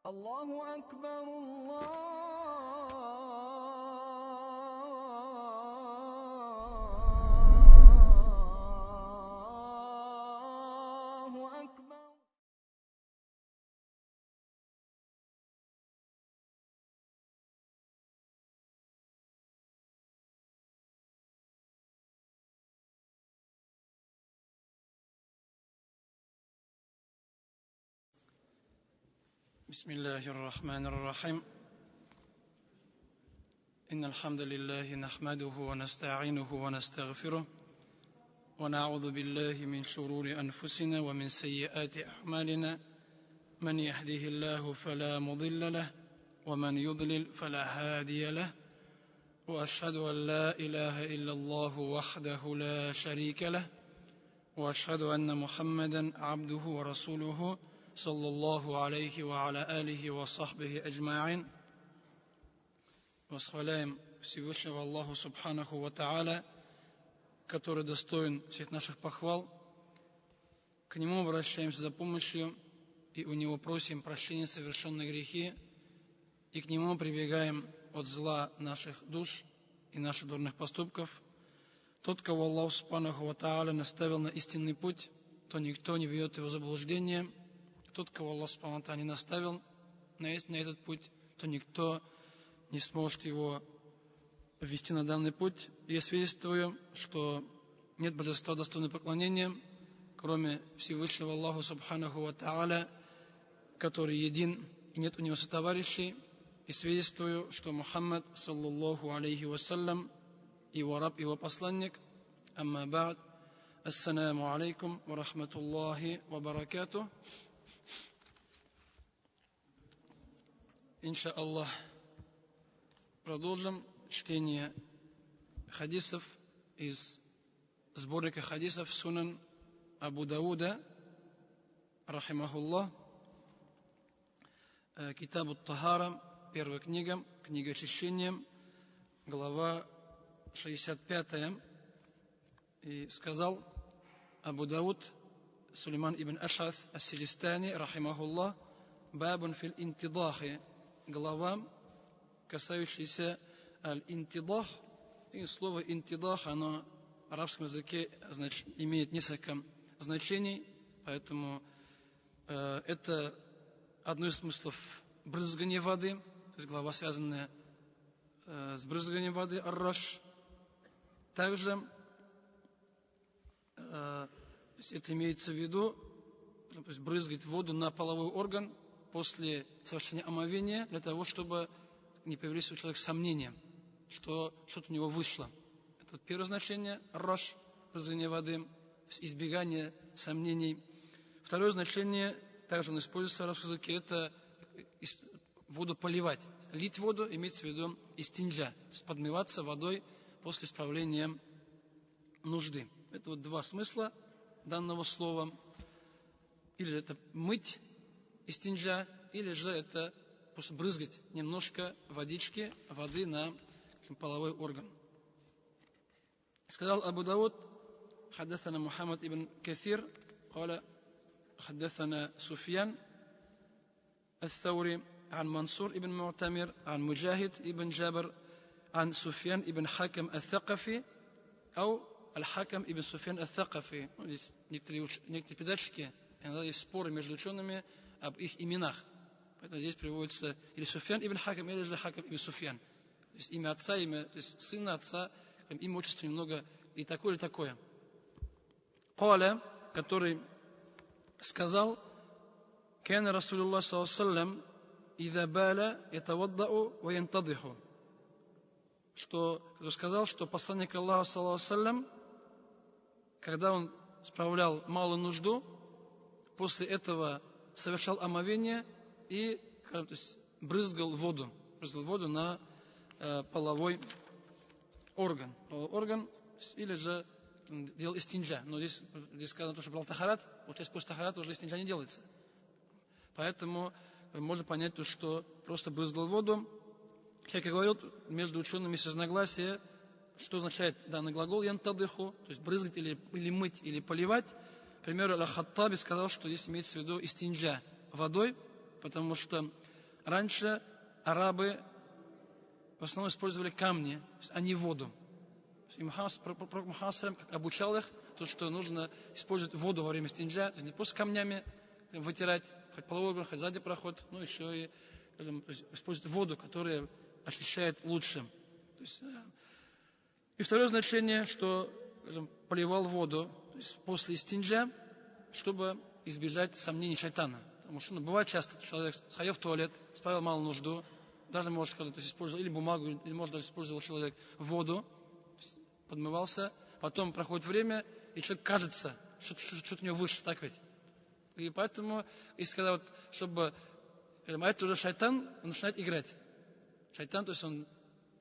الله أكبر الله أكبر. بسم الله الرحمن الرحيم. إن الحمد لله نحمده ونستعينه ونستغفره ونعوذ بالله من شرور أنفسنا ومن سيئات أعمالنا من يهده الله فلا مضل له ومن يضلل فلا هادي له وأشهد أن لا إله إلا الله وحده لا شريك له وأشهد أن محمدا عبده ورسوله صلى الله عليه وعلى آله وصحبه أجمعين. Восхваляем Всевышнего Аллаху Субханаху ва Тааля, который достоин всех наших похвал. К Нему обращаемся за помощью, и у Него просим прощения за совершенные грехи, и к Нему прибегаем от зла наших душ и наших дурных поступков. Тот, кого Аллах Субханаху ва Тааля наставил на истинный путь, то никто не ведет его в заблуждение. Тот, кого Аллах Субхану ва Тааля не наставил на этот путь, то никто не сможет его ввести на данный путь. Я свидетельствую, что нет божества достойного поклонения, кроме Всевышнего Аллаха Субханаху ва Тааля, который един и нет у него сотоварищей. И свидетельствую, что Мухаммад, саллаллаху алейхи вассалям, его раб, его посланник. Амма ба'д. Ассаламу алейкум ва рахматуллахи ва баракатух. Иншааллах, продолжим чтение хадисов из сборника хадисов Сунан Абу Дауда, рахимахуллах, Китаб ат-Тахара, первая книга, книга очищения, глава 65. И сказал Абу Дауд Сулейман ибн Аш'аth ас-Силистани, рахимахуллах, бабун фил интидахи, глава, касающаяся аль-интидах. И слово интидах, оно в арабском языке имеет несколько значений, поэтому это одно из смыслов брызгания воды, то есть глава, связанная с брызганием воды, ар-раш. Также это имеется в виду, то есть брызгать воду на половой орган после совершения омовения, для того, чтобы не появились у человека сомнения, что что-то у него вышло. Это первое значение, раш, брызгание воды, то есть избегание сомнений. Второе значение, также он используется в арабском языке, это воду поливать. Лить воду имеется в виду истинджа, то есть подмываться водой после исправления нужды. Это вот два смысла данного слова. Или это мыть истинджа, или же это просто брызгать немножко водички, воды на половой орган. Сказал Абу Дауд: حدثنا محمد ибн Кафир, قال حدثنا سفيان الثوري عن منصور ибн معتمر عن مجاهد ибн جابر عن سفيان ибн حكم الثقفي أو الحكم ибн سفيان الثقفي. Здесь некоторые передатчики, иногда есть споры между учеными об их именах. Поэтому здесь приводится или Суфьян ибн Хакам, или же Хакам ибн Суфьян. То есть имя отца, имя, то есть сына отца, имя, отчество немного и такое, и такое. Каля, который сказал: «Кана Расулуллах саллаллаху алейхи ва саллям иза бала ятаваддау ва янтадиху». Что сказал, что посланник Аллаха саллаллаху алейхи ва саллям, когда он справлял малую нужду, после этого совершал омовение и, то есть, брызгал воду на половой орган. Или же делал истинджа. Но здесь сказано, что брал тахарат, вот сейчас после тахарата уже истинджа не делается. Поэтому можно понять, что просто брызгал воду. Как я говорил, между учеными есть разногласия, что означает данный глагол янтадыху, то есть брызгать или мыть, или поливать. К примеру, Аль-Хаттаби сказал, что здесь имеется в виду истинджа водой, потому что раньше арабы в основном использовали камни, а не воду. И пророк Мухаммад обучал их, то, что нужно использовать воду во время стинджа, то есть не просто камнями вытирать, хоть половой орган, хоть сзади проход, но еще и использовать воду, которая очищает лучше. То есть, и второе значение, что поливал воду, то есть после стинджа, чтобы избежать сомнений шайтана. Потому что бывает часто, человек сходил в туалет, справил малую нужду, даже может сказать, то есть использовал или бумагу, или может даже использовал человек воду, подмывался, потом проходит время, и человек кажется, что-то у него выше, так ведь? И поэтому, если когда вот, чтобы, а это уже шайтан, он начинает играть. Шайтан, то есть он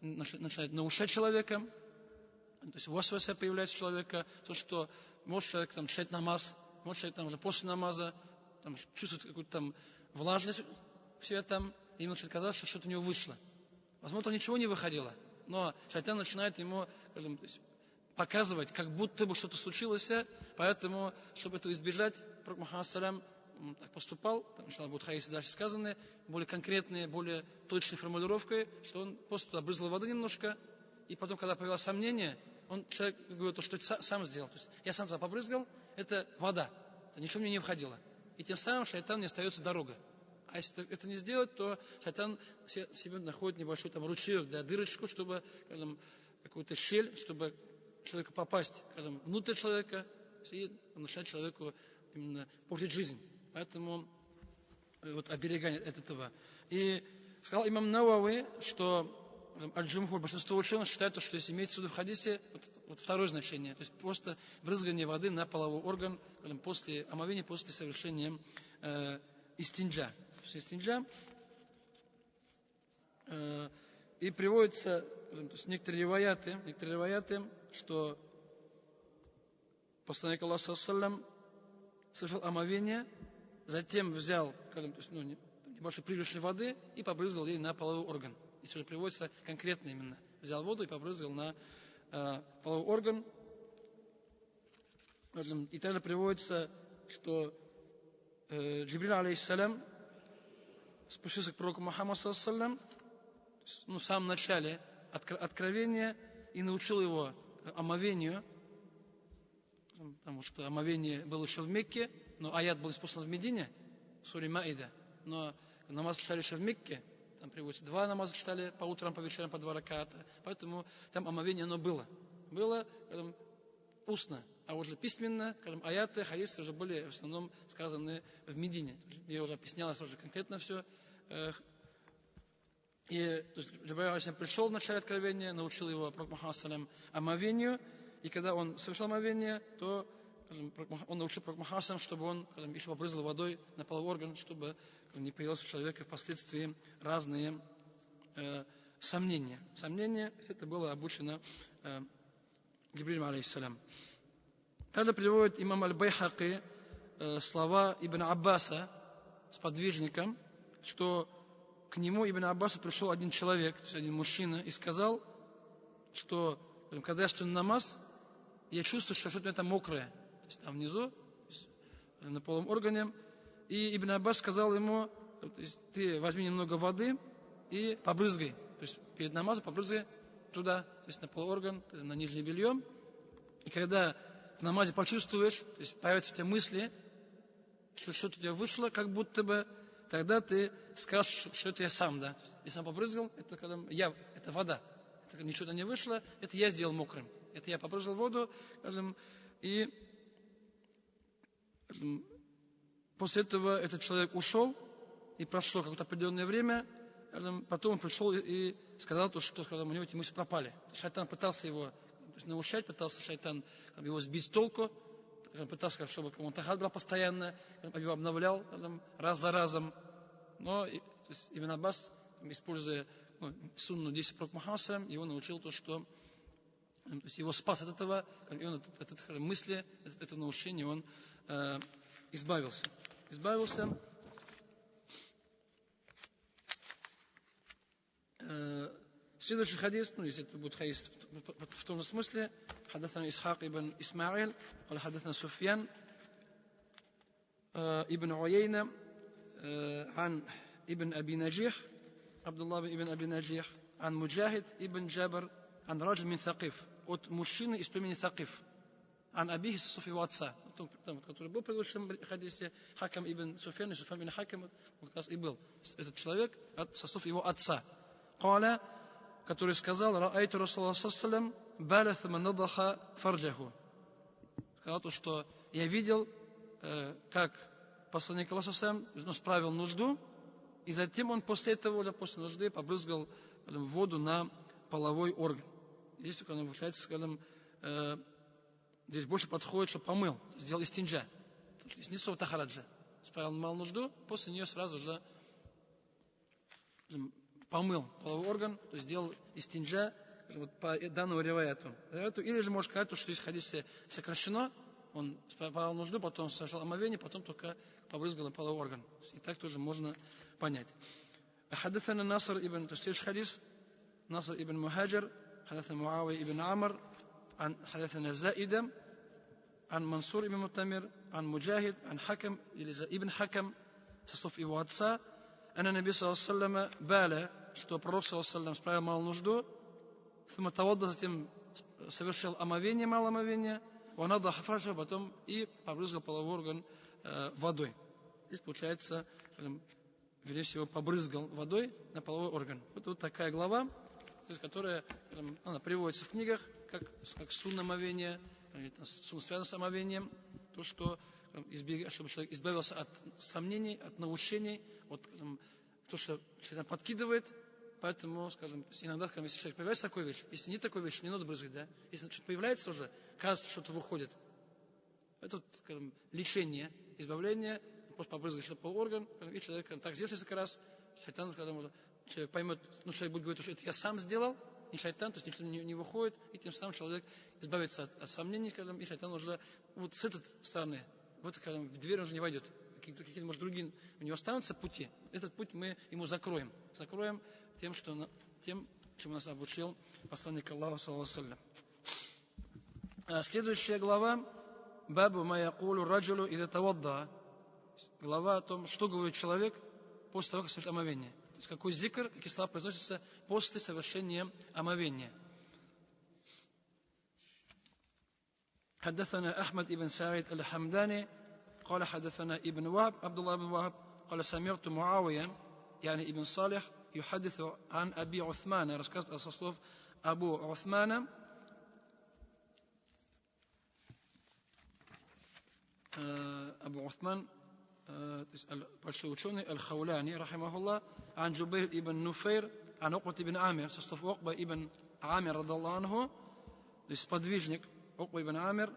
начинает наушать человека, то есть васваса появляется у человека, то, что может человек там читать намаз, может человек там уже после намаза там, чувствует какую-то там влажность все там, и ему начинает казаться, что что-то у него вышло. Возможно, там ничего не выходило, но шайтан начинает ему, скажем, то есть, показывать, как будто бы что-то случилось, поэтому, чтобы этого избежать, пророк Мухаммад салям так поступал, там, иншаллах, будут хадисы дальше сказаны, более конкретные, более точной формулировкой, что он просто туда брызгал воды немножко, и потом, когда появилось сомнение, человек говорит, что это сам сделал. То есть я сам туда побрызгал, это вода, это ничего мне не входило. И тем самым шайтан не остается дорога. А если это не сделать, то шайтан себе находит небольшой там ручеек, да, дырочку, чтобы, скажем, какую-то щель, чтобы человеку попасть, скажем, внутрь человека и начать человеку именно портить жизнь. Поэтому вот оберегание от этого. И сказал имам Навави, что аль-джумхур, большинство ученых считают, что если имеется в виду в хадисе, вот второе значение, то есть просто брызгание воды на половой орган, скажем, после омовения, после совершения истинджа. Истинджа. И приводятся некоторые риваяты, что посланник Аллаха саллаллаху совершил омовение, затем взял, скажем, то есть, небольшой пригоршню воды и побрызгал ей на половой орган. Здесь уже приводится конкретно именно. Взял воду и побрызгал на половой орган. И также приводится, что Джибриль алейхиссалям спустился к пророку Мухаммаду саллаллаху в самом начале откровения и научил его омовению, потому что омовение было еще в Мекке, но аят был исполнен в Медине, в суре Маида, но намаз читали еще в Мекке, там приводится 2 намаза читали по утрам, по вечерам, по 2 раката, поэтому там омовение оно было. Было устно, а уже письменно, аяты, хадисы уже были в основном сказаны в Медине. Где уже объяснялось уже конкретно все. И Джибриль алейхиссалям пришел в начале откровения, научил его пророк Мухаммад салям омовению, и когда он совершил омовение, то он научил пророк Мухаммад салям, чтобы он еще побрызгал водой на половой орган, чтобы не появилось у человека впоследствии разные сомнения. Сомнения, это было обучено Джибрилю алейхиссалям. Также приводит имам Аль-Байхаки слова Ибн Аббаса, сподвижником, что к нему Ибн Аббасу пришел один человек, то есть один мужчина, и сказал, что когда я стою на намаз, я чувствую, что что-то у меня там мокрое, то есть там внизу, на полом органе. И Ибн Аббас сказал ему, то есть, ты возьми немного воды и побрызгай, то есть перед намазом побрызгай туда, то есть на полуорган, на нижнее белье. И когда в намазе почувствуешь, то есть появятся у тебя мысли, что что-то у тебя вышло, как будто бы, тогда ты скажешь, что это я сам, да. Я сам побрызгал, это когда это вода. Это когда ничего не вышло, это я сделал мокрым. Это я побрызгал воду, скажем, и после этого этот человек ушел, и прошло какое-то определенное время, потом он пришел и сказал, что у него эти мысли пропали. Шайтан пытался его наушать, пытался шайтан его сбить с толку, пытался, чтобы он тахат был постоянно, его обновлял раз за разом. Но Ибн Аббас, используя сунну 10 пророка Мухаммада, его научил то, что его спас от этого, и он от этой мысли, от этого наушения он избавился. Следующий хадис, если это будет хадис в том же смысле, حدثنا إسحاق ابن إسماعيل قال حدثنا سفيان ابن عيينة عن ибн Аби Наджих, Абдуллах ибн Аби Наджих, ан Муджахид ибн Джабр, ан Раджи мин Thaqif, от мужчины из племени Thaqif, ан Абихи, со слов его отца, который был приглашен в хадисе, Хакам ибн Суфьян, Суфьян ибн Хакам, он как раз и был этот человек со слов его отца, Каля, который сказал: «Раайту Расулаллах саллаллаху баля thumma надаха фарджаху». Сказал то, что я видел, как посланник Аллаха саллаллаху справил нужду, и затем он после этого, после нужды, побрызгал воду на половой орган. Здесь только получается, скажем, здесь больше подходит, что помыл, сделал истинджа. Здесь не сов тахараджа. Справил мал нужду, после нее сразу же помыл половой орган, то есть сделал истинджа вот, по данному риваяту. Или же можно сказать, что здесь в хадисе сокращено, он справил нужду, потом совершил омовение, потом только побрызгал на половой орган. И так тоже можно понять. حدثنا ناصر ابن تفسير حديث ناصر ابن مهاجر حدثنا معاوية ابن عمر عن حدثنا زائدة عن منصور ابن معتمر عن مجاهد عن حكم ابن حكم состав его отца أن النبي صلى الله عليه وسلم باля, что пророк صلى الله عليه وسلم справил малую нужду, ثم توضأ, затем совершил омовение, малое омовение, ونضح فرجه, потом и побрызгал половой орган водой. Здесь получается, вернее всего, побрызгал водой на половой орган. Вот такая глава, которая она приводится в книгах, как сунна омовения, сунна связана с омовением, то, что чтобы человек избавился от сомнений, от научений, от то, что человек подкидывает. Поэтому, скажем, иногда, если человек появляется такой вещь, если нет такой вещи, не надо брызгать, да? Если что-то появляется уже, кажется, что-то выходит. Это, скажем, лечение, избавление, просто побрызгать что-то по орган, и человек так сделает несколько раз, шайтан, когда человек поймет, человек будет говорить, что это я сам сделал, и шайтан, то есть ничего не выходит, и тем самым человек избавится от сомнений, скажем, и шайтан уже вот с этой стороны, вот, скажем, в дверь он уже не войдет. Какие-то, может, другие у него останутся пути, этот путь мы ему закроем. Закроем тем, чем нас обучил посланник Аллаха, саллаллаху алейхи ва саллям. Следующая глава, бабу ма якулу раджулу ида тавадда. Глава о том, что говорит человек после того, как совершит омовение. То есть какой зикр, какие слова произносятся после совершения омовения. حدثنا أحمد بن سعيد الحمداني قال حدثنا ابن وهب عبد الله بن وهب قال سمعت معاوية يعني ابن صالح يحدث عن أبي عثمان, рассказывает со слов Абу Уthмана, Абу Уthман, большой ученый, Аль-Хауляни, рахимахуллах, عن جبير ибн Нуфейр, عن عقبة ибн Амир, со слов Уқба ибн Амир, радаллаху анху, то есть сподвижник, Уқба ибн Амир,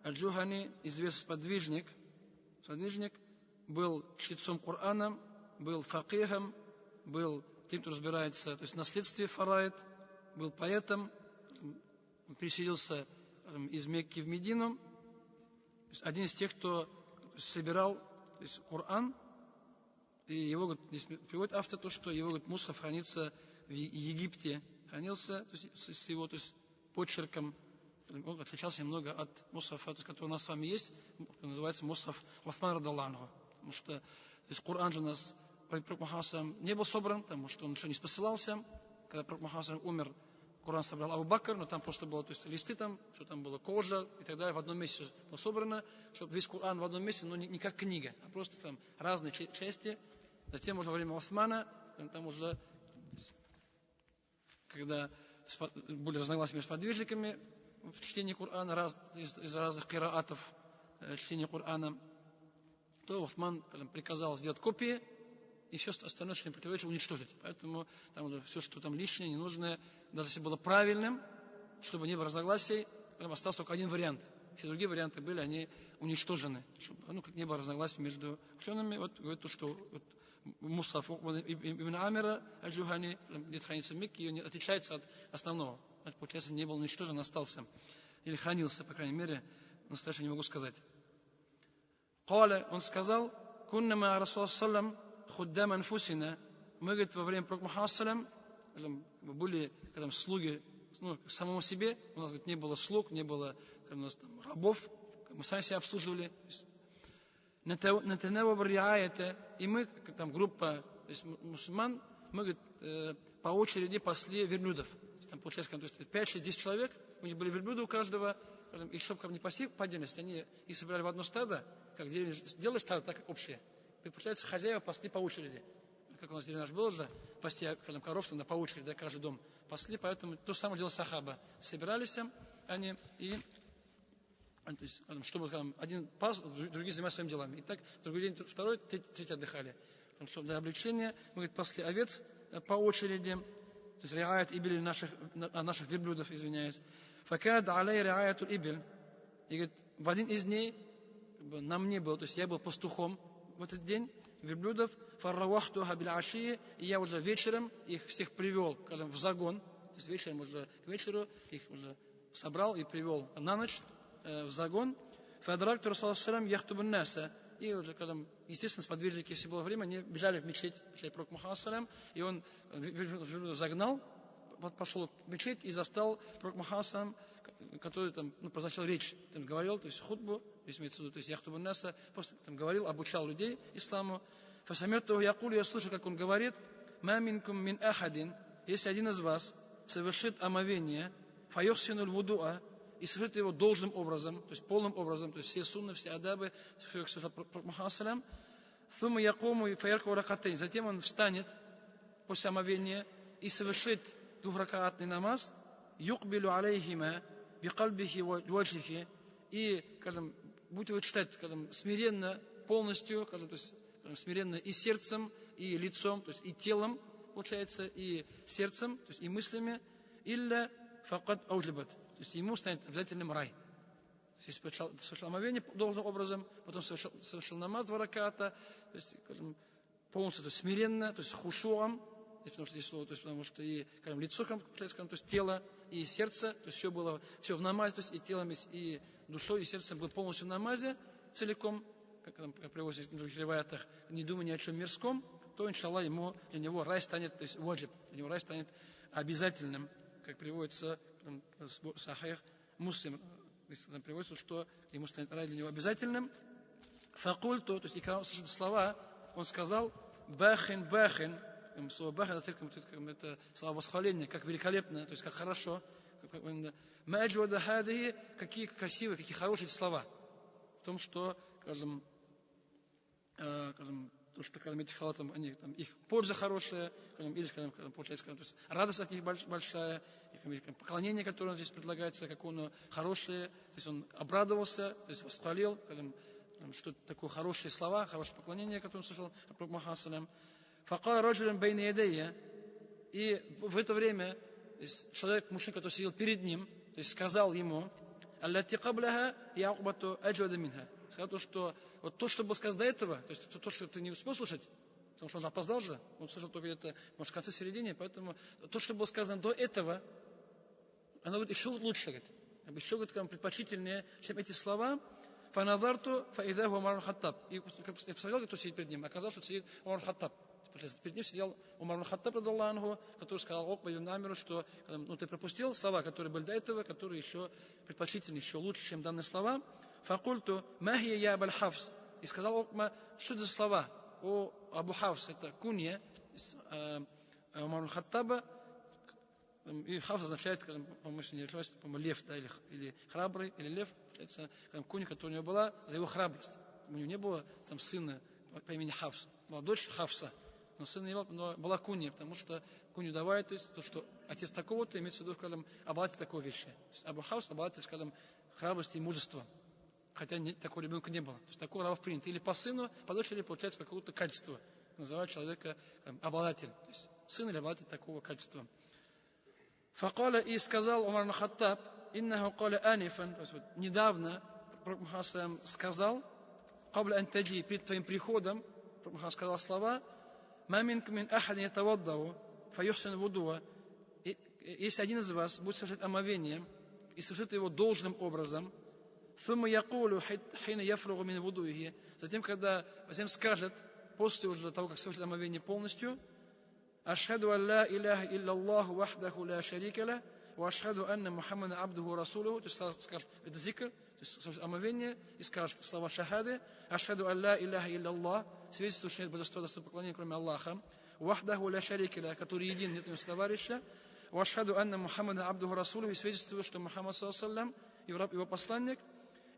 Аль-Джухани, известный сподвижник, был чтецом Корана, был факихом, был тем, кто разбирается, то есть в наследстве фараид, был поэтом, переселился из Мекки в Медину, один из тех, кто собирал, то есть Коран, и его, здесь приводит автор то, что его, мусхаф хранится в Египте, хранился, то есть, с его, то есть, почерком, он отличался немного от мусхафа, который у нас с вами есть, называется мусхаф Уthман радаллаху анху, потому что, то есть, Коран же у нас Пророк Мухаммад не был собран, потому что он еще не спосылался. Когда Пророк Мухаммад умер, Коран собрал Абу Бакр, но там просто было, то есть, листы там, что там было кожа и так далее, в одном месте было собрано, чтобы весь Коран в одном месте, но не как книга, а просто там разные части. Затем уже во время Усмана, там уже, когда были разногласия между подвижниками в чтении Корана, из разных кираатов чтения Корана, то Усман приказал сделать копии, и все остальное, что не противоречит, уничтожить. Поэтому там уже все, что там лишнее, ненужное, даже если было правильным, чтобы не было разногласий, остался только один вариант. Все другие варианты были, они уничтожены. Чтобы, как не было разногласий между учеными. Вот говорит то, что мусхаф ибн Амира Аль-Джухани, где хранится в Мекке, он отличается от основного. Значит, получается, не был уничтожен, остался. Или хранился, по крайней мере, настоящее не могу сказать. Каля, он сказал, кунна ма Расул саллам худдам анфусина. Мы, говорит, во время Пророка Мухаммада саллям были слуги самому себе. У нас, говорит, не было слуг, не было у нас, рабов. Мы сами себя обслуживали. И мы, группа то есть мусульман, мы, говорит, по очереди пасли верблюдов. Там получается, то есть 5-6-10 человек, у них были верблюды у каждого, и чтобы не пасли по отдельности, они их собирали в одно стадо, как делали стадо, так как общее. И получается, хозяева пасли по очереди. Как у нас деревня было же, пасти коров по очереди, да, каждый дом пасли, поэтому то же самое делал сахаба. Собирались они и, то есть, чтобы один пас, другие занимались своими делами. И так, другой день, второй, третий отдыхали. Потому что для облегчения мы, говорит, пасли овец по очереди, то есть риаят ибель наших верблюдов, извиняюсь. Факад алей риаяту ибель. И говорит, в один из дней на мне был, то есть я был пастухом в этот день верблюдов, фарравахтуха биль ашии, и я уже вечером их всех привел, скажем, в загон, то есть вечером уже к вечеру их уже собрал и привел на ночь в загон. Фадракту Расулаллаху яхтубун наса. И уже, когда, естественно, сподвижники, если было время, они бежали в мечеть, пророк Мухаммад, и он загнал, пошел в мечеть и застал пророк Мухаммад, который там прозначил речь, там говорил, то есть хутбу, то есть яхтубун наса, просто там говорил, обучал людей исламу. Фасамятуху якулу, я слышу, как он говорит, ма минкум мин ахадин, если один из вас совершит омовение, файохсинуль вудуа, и совершит его должным образом, то есть полным образом, то есть все сунны, все адабы, все, как сказал пророк Мухаммад, thumma якуму фаярку ракатейн, затем он встанет после омовения и совершит двухракаатный намаз, юкбилу алейхима бикальбихи ваджихи, и, скажем, будет его читать, скажем, смиренно, полностью, скажем, то есть смиренно и сердцем, и лицом, то есть и телом, получается, и сердцем, то есть и мыслями, илля факад ауджибат, то есть ему станет обязательным рай. Если совершил омовение должным образом, потом совершил намаз 2 раката, то есть, скажем, полностью, то есть смиренно, то есть хушуам, потому что, то есть, потому что и, скажем, лицо, скажем, то есть тело и сердце, то есть все было, все в намазе, то есть и телом, и душой, и сердцем было полностью в намазе целиком, как приводится в других риваятах, не думая ни о чем мирском, то, иншаллах, для него рай станет, то есть ваджиб, для него рай станет обязательным, как приводится в Сахих Муслим, там приводится, что ему станет рай для него обязательным. Факульту, то есть, и когда он слышит слова, он сказал, бахин, бахин, слово бахин, это слова восхваления, как великолепно, то есть как хорошо, ма'аджвада хадихи, какие красивые, какие хорошие слова. В том, что, скажем, то, что когда этих халатам, они, там, их польза хорошая, или, скажем, получается, то есть радость от них большая, их поклонение, которое он здесь предлагается, как он хорошее, то есть он обрадовался, то есть восхвалил, что такое хорошие слова, хорошее поклонение, которое он слышал от пророка Мухаммада. Факал раджулин бейна ядайя, и в это время человек, мужчина, который сидел перед ним, то есть сказал ему, аллати кабляха я'укбату аджвада минха. Сказал, что вот то, что было сказано до этого, то есть то, что ты не успел слушать, потому что он опоздал же, он слышал только где-то, может, в конце середине, поэтому то, что было сказано до этого, оно говорит, еще лучше, говорит, еще говорит, предпочтительнее, чем эти слова. Фаназарту фаидаху Умар аль-Хаттаб. И я посмотрел, кто сидит перед ним, оказалось, что сидит Умар аль-Хаттаб. Перед ним сидел Умар аль-Хаттаб, который сказал Окба ибн Амиру, что ты пропустил слова, которые были до этого, которые еще предпочтительнее, еще лучше, чем данные слова. Факульту махия я абаль хафс. И сказал Окба, что это за слова? О Абу Хафс, это кунья Умар аль-Хаттаба. И хафс означает, по-моему, если не ошибаюсь, по-моему, лев, да, или храбрый, или лев. Это кунья, которая у него была за его храбрость. У него не было там сына по имени Хафс. Была дочь Хафса. Но сына не было, но была кунья, потому что кунью давали, то есть то, что отец такого-то, имеется в виду, скажем, обладатель такой вещи. То есть Абу Хафс обладатель, скажем, храбрости и мужества. Хотя такого ребенка не было. То есть такого рабов принято. Или по сыну, по дочери получается какое-то качество. Называют человека обладатель. То есть сын или обладатель такого качества. Факаля и сказал Умар аль-Хаттаб, иннаху каля анифан, то есть вот недавно пророк Мухаммад сказал, кабля антаджи, перед твоим приходом, пророк Мухаммад сказал слова, ма минкум мин ахадин ятаваддау, фаюхсин вудуа, если один из вас будет совершать омовение и совершит его должным образом, thumma якулу хина яфругу мин вудуихи, затем скажет, после уже того, как совершит омовение полностью, ашхаду ан ла иляха илля Аллаху вахдаху ла шарика ла, ва ашхаду анна Мухаммада абдуху расулуху, то есть скажет, это зикр, то есть омовение, и скажет слова шахады, ашхаду ан ла иляха илля Аллах, свидетельствует, что нет божества достойного поклонения, кроме Аллаха, вахдаху ля шарика ля, который един, нет у него товарища, вашхаду анна Мухаммада абдуху расулю, и свидетельствует, что Мухаммад саллаллаху его раб, его посланник,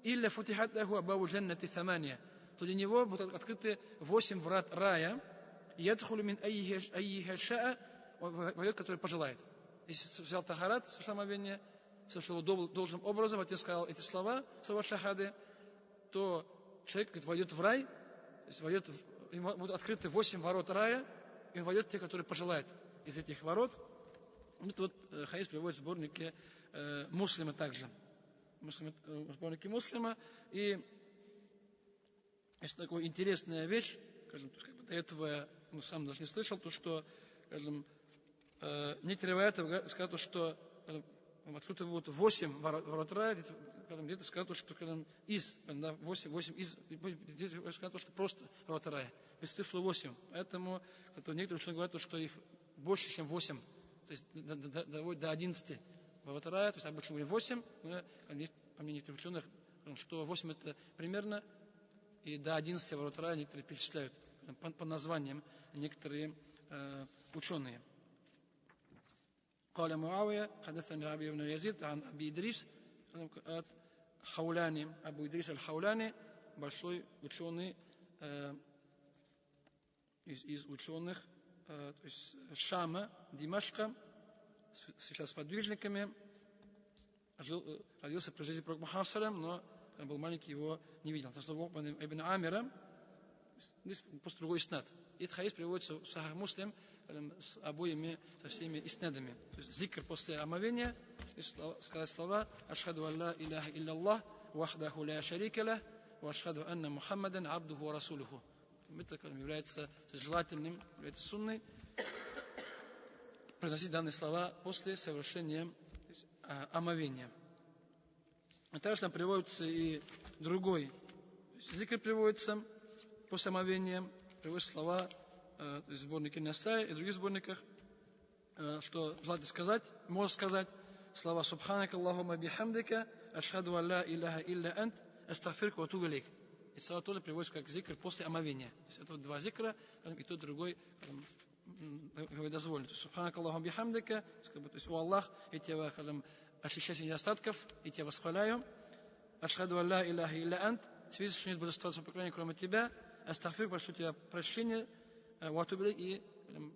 илля футихат лаху абаву джаннати тамания, то для него будут открыты 8 врат рая, ядхулю мин аййиха шаа, войдет, который пожелает. Если взял тахарат, совершил омовение, совершил его должным образом, отец сказал эти слова, слова шахады, то человек, говорит, войдет в рай, то есть ему будут открыты 8 ворот рая, и он войдет те, которые пожелает из этих ворот. Это вот хадис приводит в сборнике Муслима также. В сборнике Муслима. И есть такая интересная вещь, скажем, до этого я сам даже не слышал, то что, скажем, некоторые варианты скажут, что открыто будут 8 ворот рая, где-то скажут, что из 8 из, где-то скажут, что просто ворота рая, без цифры 8. Поэтому некоторые ученые говорят, что их больше, чем 8, то есть до 11 ворот рая, то есть обычно говорим 8, но по мнению некоторых ученых, что 8 это примерно, и до 11 ворот рая некоторые перечисляют по названиям некоторые ученые. قال معاوية حدثني ربيع بن يزيد عن أبي إدريس Хаулани, Абу Идрис аль-Хаулани, большой ученый из ученых, то есть Шама, Димашка, сейчас с подвижниками, родился при жизни пророка Мухаммада, но когда был маленький, его не видел. То есть Ибн Амира, здесь просто другой иснад. И этот хадис приводится в Сахих Муслим с обоими, со всеми иснадами. То есть зикр после омовения, сказать слова «Ашхаду алла илляха илляллах, вахдаху ля шарика лях, ва ашхаду анна Мухаммадан абдуху ва расулуху». Это является желательным, является сунной произносить данные слова после совершения омовения. А также нам приводится и другой зикр приводится после омовения, приводятся слова в сборнике Насай и в других сборниках, что желательно сказать, можно сказать слова «Субханака Аллахума бихамдика, ашхаду алла илляха илля ант, астагфирка ва тубу илейк». Эти слова тоже приводятся как зикр после омовения. То есть это вот два зикра, и тот другой дозволено. «Субханака Аллахума бихамдика», то есть «О Аллах, я тебя очищаю недостатков, и тебя восхваляю. Ашхаду алла илляха илля ант, свидетельствует, что нет божества поклонения, кроме тебя. Астагфир, прошу тебя прощения, и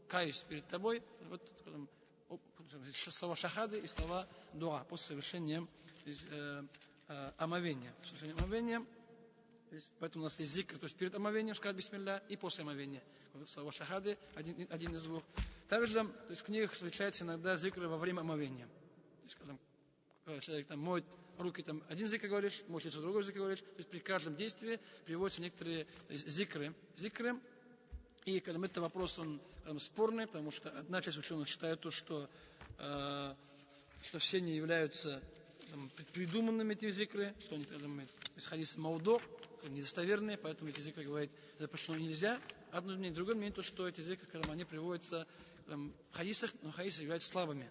каюсь перед тобой. Вот слова шахады и слова дуа после совершения омовения. Поэтому у нас есть зикр, то есть перед омовением сказать бисмилля и после омовения. Слова шахады, один из двух. Также то есть, в книгах встречается иногда зикры во время омовения. То есть, когда человек моет руки, один зикр говоришь, моет лицо, другой зикр говоришь. То есть при каждом действии приводятся некоторые зикры. И когда это вопрос, он спорный, потому что одна часть ученых считает то, что все они являются придуманными, эти зикры, что они из хадиса маудо, недостоверные, поэтому эти зикры говорить запрещено нельзя. Одно мнение, другое мнение, то, что эти зикры, когда они приводятся в хадисах, но хадисы являются слабыми.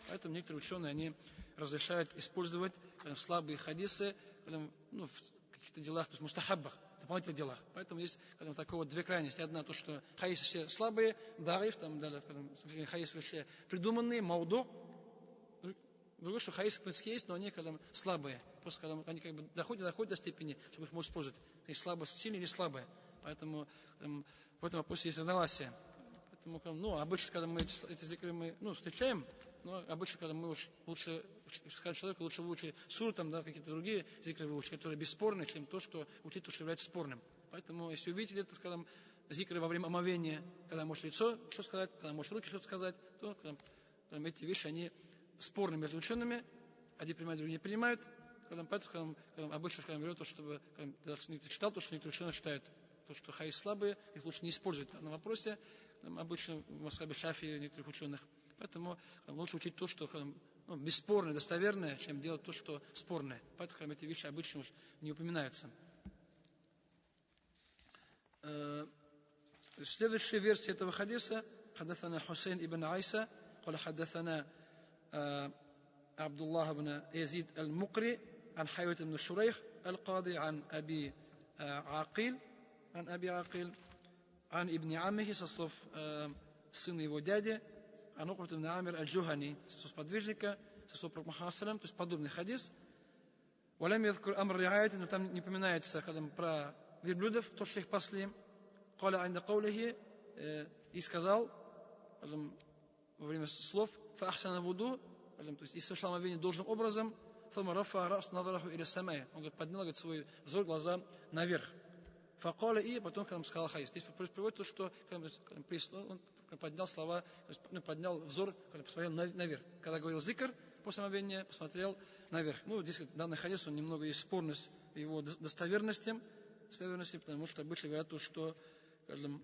Поэтому некоторые ученые, они разрешают использовать слабые хадисы в каких-то делах, то есть мустахаббах, дополнительных делах. Поэтому есть такого две крайности. Одна, то, что хадисы все слабые, дариф, даже хадисы все придуманные, маудо. Другое, что хадисы в принципе есть, но они слабые. Просто когда они доходят до степени, чтобы их можно использовать. То есть слабость сильная или слабая. Поэтому в этом вопросе есть согласие. Обычно, когда мы эти зикры встречаем, но обычно, когда мы лучше сказать человеку, лучше суру, какие-то другие зикры выучить, которые бесспорны, чем то, что учить, то, что является спорным. Поэтому, если увидите это, скажем, зикры во время омовения, когда может лицо что сказать, когда может руки что-то сказать, то эти вещи, они спорны между учеными, одни принимают, другие не принимают. Поэтому обычно, говорят, чтобы ты читал, то, что некоторые ученые считают, то, что хадисы слабые, их лучше не использовать на вопросе, обычно в Масхабе Шафии некоторых ученых. Поэтому лучше учить то, что бесспорное, достоверное, чем делать то, что спорное. Поэтому эти вещи обычно уж не упоминаются. Следующая версия этого хадиса: حدثنا حسين ابن عيسى قال حدثنا عبد الله بن يزيد المقري عن حيوة بن شريح القاضي عن أبي عقيل عن أبي عقيل عن ابن عمه со слов сына его дяди, عن عقبة بن عامر الجهني со слов сподвижника, со слов пророка Мухаммада салям, то есть подобный хадис. ولم يذكر أمر رعاية, но там не упоминается про верблюдов, то, что их пасли. قال عند قوله, и сказал во время слов فأحسن الوضوء, то есть и совершал омовение должным образом. ثم رفع رأس نظره إلى السماء, он говорит, поднял, говорит, свой взор, глаза наверх. فقال, и потом, когда он сказал хадис, здесь приводит то, что он поднял слова, то есть поднял взор, когда посмотрел наверх. Когда говорил зикр после омовения, посмотрел наверх. Здесь данный хадис, он немного есть спорность в его достоверности, потому что обычно говорят то, что, скажем,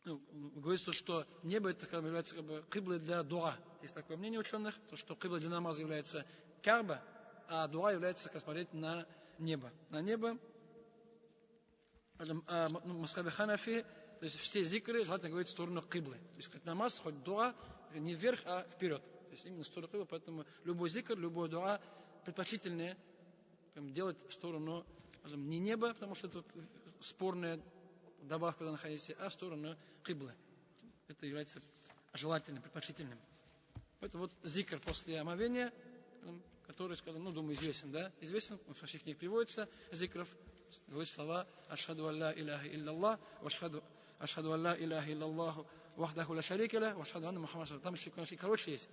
говорится, что небо это является киблой для дуа. Есть такое мнение ученых, то, что киблой для намаза является Кааба, а дуа является как смотреть на небо. На небо, мазхабе ханафи, то есть все зикры желательно говорить в сторону киблы. То есть хоть намаз, хоть дуа, не вверх, а вперед. То есть именно в сторону киблы, поэтому любой зикр, любой дуа предпочтительнее делать в сторону не неба, потому что тут спорная добавка на хадисе, а в сторону киблы. Это является желательным, предпочтительным. Это вот зикр после омовения, который, скажем, думаю, известен, да? Известен, во всех книгах приводится, зикров, говорит слова «Ашхаду алла иляха илляллах, ашхаду алла иляха иллаллаху, вахдаху ла шарика ла, ашхаду анна Мухаммад». Там еще короче есть,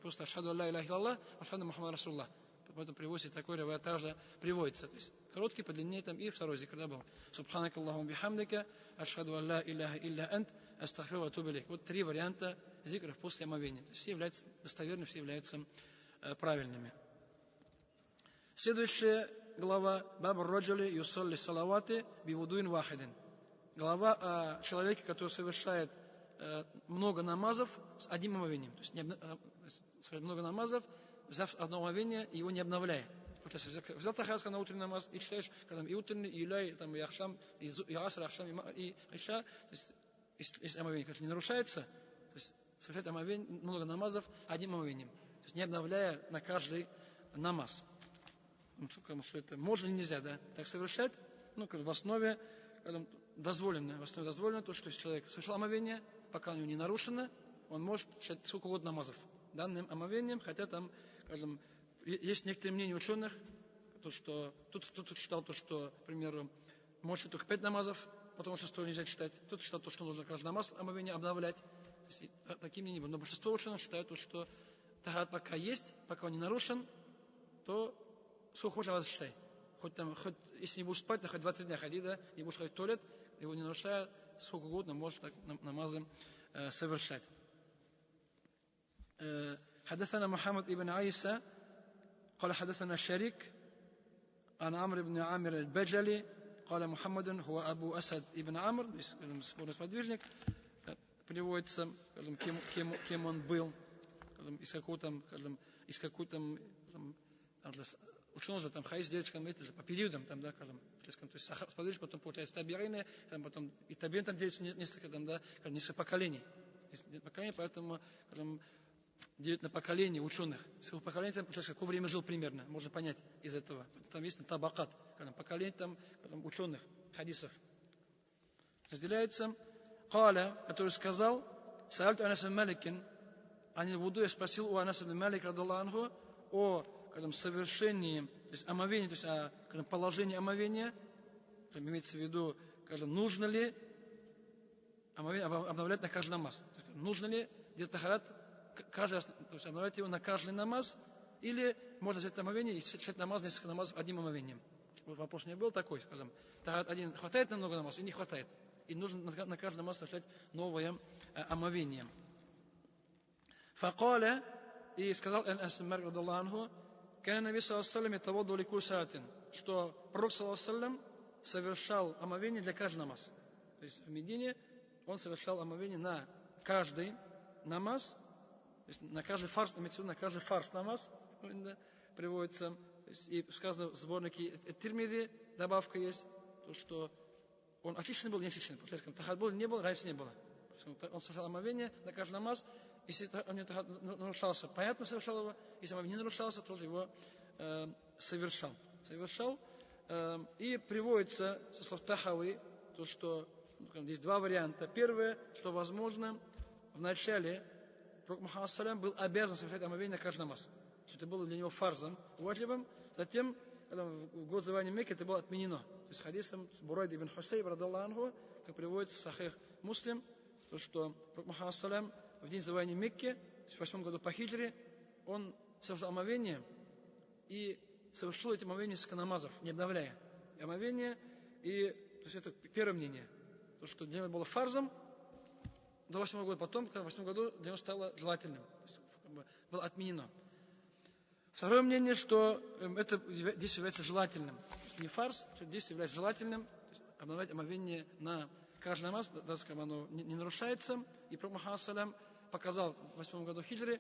просто «Ашхаду алла иляха иллаллах, ашхаду Мухаммад Расуллах». Поэтому приводится такой риваят также приводится. То есть короткий, подлиннее там и второй зикр был. Субханак Аллахум бихамдика, ашхаду алла иляха илля ант, астагфиру ва атубу илейк. Вот три варианта зикров после омовения. То есть все являются достоверными, все являются правильными. Следующая глава Баб раджули юсалли салаваты бивудуин вахидин. Глава о человеке, который совершает много намазов с одним омовением. То есть много намазов, взяв одно омовение, его не обновляя. Взял тахарска на утренний намаз и читаешь, когда и утренний, и иляй, и ахшам, и аср, ахшам, и иша, то есть если омовение, конечно, не нарушается, то есть совершает омовение, много намазов одним омовением. То есть не обновляя на каждый намаз. Что это можно или нельзя, да? Так совершать, в основе дозволено то, что если человек совершил омовение, пока у него не нарушено, он может читать сколько угодно намазов данным омовением, хотя там, скажем, есть некоторые мнения ученых, то, что тут читал то, что, к примеру, может читать только 5 намазов, потом 6 нельзя читать. Тут читал то, что нужно каждый намаз омовение обновлять. То есть, таким мнением не было. Но большинство ученых считают то, что тахарат пока есть, пока он не нарушен, то сколько хочешь намазов читай. Хоть если не будешь спать, хоть 2-3 дня ходи, да, не будешь ходить в туалет, его не нарушая, сколько угодно можешь так намазы совершать. حدثنا محمد بن عيسى قال حدثنا شريك عن عمرو بن عامر البجلي قال محمد هو أبو أسد ابن عمرو, спорный сподвижник, приводится, кем он был, из какой-то ученый же там хадис делится по периодам, там, да, скажем, то есть сподвижник, потом получается табиины, потом и табиин там делится несколько, там, да, несколько поколений, поэтому, скажем, делить на поколение ученых. Всего поколения, там, получается, какое время жил примерно, можно понять из этого. Там есть табакат, поколение там, ученых, хадисов. Разделяется. Каля, который сказал, Саальту Анас ибн Маликин, анил вуду, я спросил у Анаса ибн Малик, радаллаху, о совершении, то есть омовении, то есть о положении омовения, имеется в виду, нужно ли омовение обновлять на каждый намаз. Нужно ли делать тахарат каждый, то есть обновлять его на каждый намаз, или можно взять омовение и читать намаз, несколько намазов одним омовением. Вопрос не был такой, скажем, один хватает на много намазов, и не хватает. И нужно на каждый намаз совершать новое омовение. Факаля, и сказал Анас ибн Малик радиллаху анху, кана наби саллаллаху алейхи ва саллям ятавадду ли кулли салатин, что пророк саллаллаху алейхи ва саллям совершал омовение для каждого намаза. То есть в Медине он совершал омовение на каждый намаз, то есть на каждый фарс, на каждый фарс намаз приводится, и сказано в сборнике Тирмизи, добавка есть, то, что он очищенный был, не очищенный. Тахат был, не был, разницы не было. Он совершал омовение на каждый намаз, если он не нарушался, понятно, совершал его, если омовение не нарушался, тоже его совершал. И приводится со слов Тахави, то, что здесь два варианта. Первое, что возможно, в начале Пророк Мухаммад салям был обязан совершать омовение на каждый намаз. Это было для него фарзом, ваджибом. Затем, в год завоевания Мекки, это было отменено. То есть хадисом Бурайда ибн Хусейб, радаллаху анху, как приводится в Сахих Муслим, то, что Пророк Мухаммад салям в день завоевания Мекки, то есть в 8 году по хиджре, он совершил омовение и совершил эти омовения несколько намазов, не обновляя. И омовение, и, то есть это первое мнение, то, что для него было фарзом до 8 года, потом, когда в 8 году для него стало желательным, то есть, было отменено. Второе мнение, что это действие является желательным. То есть не фарз, что действие является желательным, то есть обновлять омовение на каждый намаз, даже когда оно не нарушается. И Пророк Мухаммад салям показал в 8 году хиджри,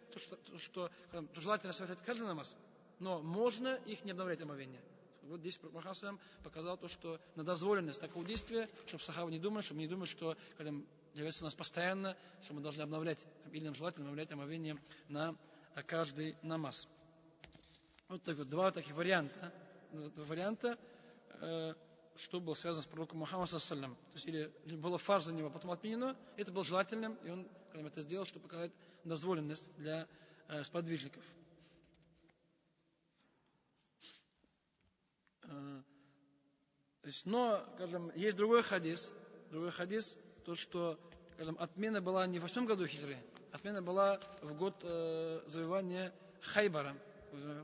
что желательно совершать каждый намаз, но можно их не обновлять омовение. Вот здесь Пророк Мухаммад салям показал то, что на дозволенность такого действия, чтобы сахабы не думали, чтобы мы не думали, что когда является у нас постоянно, что мы должны обновлять, или нам желательно обновлять омовение на каждый намаз. Вот так вот, два таких варианта, что было связано с пророком Мухаммадом саллям. То есть или было фарз за него, потом отменено, это было желательным, и он это сделал, чтобы показать дозволенность для сподвижников. Но, скажем, есть другой хадис, то, что, скажем, отмена была не в 8 году хиджры, отмена была в год завоевания Хайбара.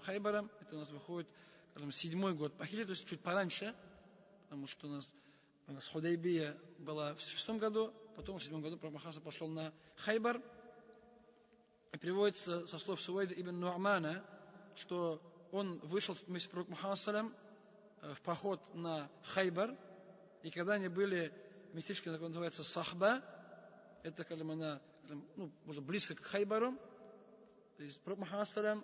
Хайбаром, это у нас выходит, скажем, 7 год по хиджре, то есть чуть пораньше, потому что у нас Худайбия была в 6 году, потом в 7 году Пророк Мухаммад пошел на Хайбар. И приводится со слов Суайда ибн Ну'мана, что он вышел вместе с Пророком Мухаммадом в поход на Хайбар, и когда они были в местечке, которое называется Сахба, это, скажем, она, уже близко к Хайбару, то есть Пророк Мухаммад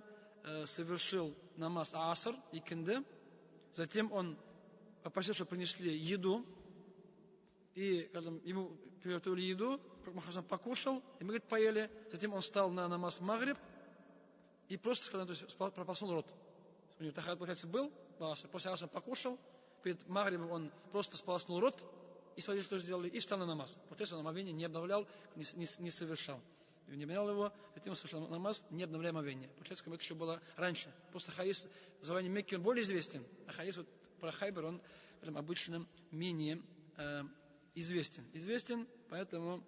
совершил намаз Аср и Кинде, затем он попросил, чтобы принесли еду, и, скажем, ему приготовили еду, Пророк Мухаммад покушал, и мы, говорит, поели, затем он встал на намаз Магриб, и просто, скажем, то есть, прополоснул рот. У него тахат, получается, был, после Асра покушал, перед Магрибом он просто сполоснул рот, и смотрите, что сделали, и встал на намаз. Получается, он омовение не обновлял, не совершал. И не обновлял его, затем он совершил намаз, не обновляя омовение. Получается, как это еще было раньше. Просто хадис в завоевании Мекки он более известен, а хадис вот про Хайбер он, скажем, обычно менее известен, поэтому